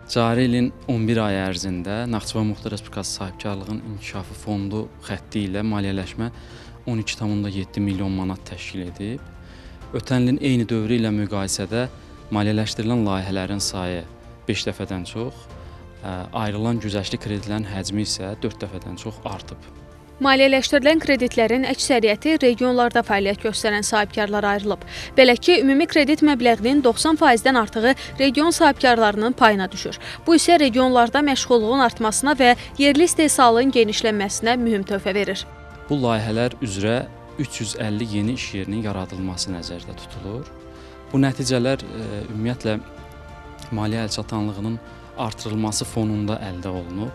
Cari ilin 11 ay ərzində Naxçıvan Muxtar Respublikası Sahibkarlığın İnkişafı Fondu xətti ilə maliyyələşmə 12,7 milyon manat təşkil edib. Ötən ilin eyni dövrü ilə müqayisədə maliyyələşdirilən layihələrin sayı 5 dəfədən çox, ayrılan güzəştli kreditlərin həcmi isə 4 dəfədən çox artıb. Maliyyələşdirilən kreditlərin əksəriyyəti regionlarda fəaliyyət göstərən sahibkarlara ayrılıb. Belə ki, ümumi kredit məbləğinin 90%-dən artığı region sahibkarlarının payına düşür. Bu isə regionlarda məşğulluğun artmasına və yerli istehsalın genişlənməsinə mühüm töhfə verir. Bu layihələr üzrə 350 yeni iş yerinin yaradılması nəzərdə tutulur. Bu nəticələr ümumiyyətlə maliyyə əlçatanlığının artırılması fonunda əldə olunub.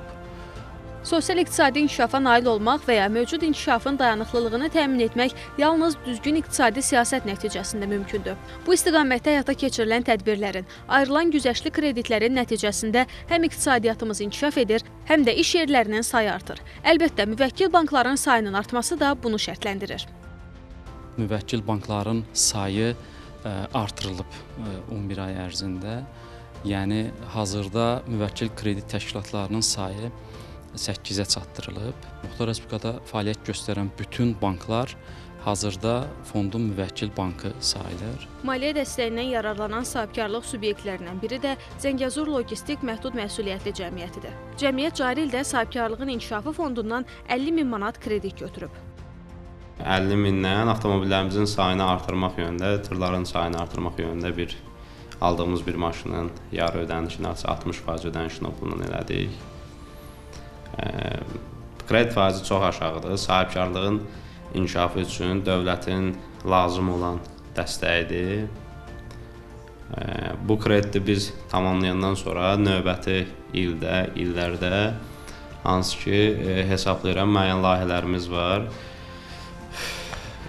Sosial-iqtisadi inkişafa nail olmaq və ya mövcud inkişafın dayanıqlılığını təmin etmək yalnız düzgün iqtisadi siyasət nəticəsində mümkündür. Bu istiqamətdə həyata keçirilən tədbirlərin, ayrılan güzəştli kreditlərin nəticəsində həm iqtisadiyyatımız inkişaf edir, həm də iş yerlərinin sayı artır. Əlbəttə, müvəkkil bankların sayının artması da bunu şərtləndirir. Müvəkkil bankların sayı artırılıb 11 ay ərzində. Yəni, hazırda müvəkkil kredit təşkilatlarının sayı 8-ə çatdırılıb. Muxtar Respublikada fəaliyyət göstərən bütün banklar hazırda fondun müvəkkil bankı sayılır. Maliyyə dəstəyindən yararlanan sahibkarlıq subyektlərindən biri də Zəngəzur Logistik Məhdud Məsuliyyətli Cəmiyyətidir. Cəmiyyət cari ildə sahibkarlığın inkişafı fondundan 50 min manat kredit götürüb. 50 mindən avtomobillərimizin sayını artırmaq yönündə, tırların sayını artırmaq yönündə aldığımız bir maşının yarı ödənişini, 60% ödənişini bundan elədik. Kredit faizi çox aşağıdır. Sahibkarlığın inkişafı üçün dövlətin lazım olan dəstəyidir. Bu krediti biz tamamlayandan sonra növbəti illərdə hansı ki, hesablayıram, müəyyən layihələrimiz var.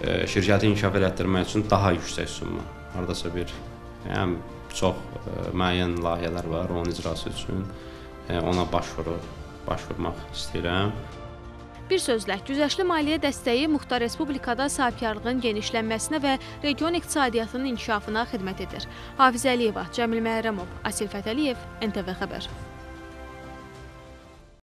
Şirkəti inkişaf elətdirmək üçün daha yüksək summa. Haradasa çox müəyyən layihələr var onun icrası üçün. Ona başvurmaq istəyirəm. Bir sözlə, güzəştli maliyyə dəstəyi Muxtar Respublikada sahibkarlığın genişlənməsinə və region iqtisadiyyatının inkişafına xidmət edir. Hafizə Əliyeva, Cəmil Məhərrəmov, Asil Fətəliyev, NTV Xəbər.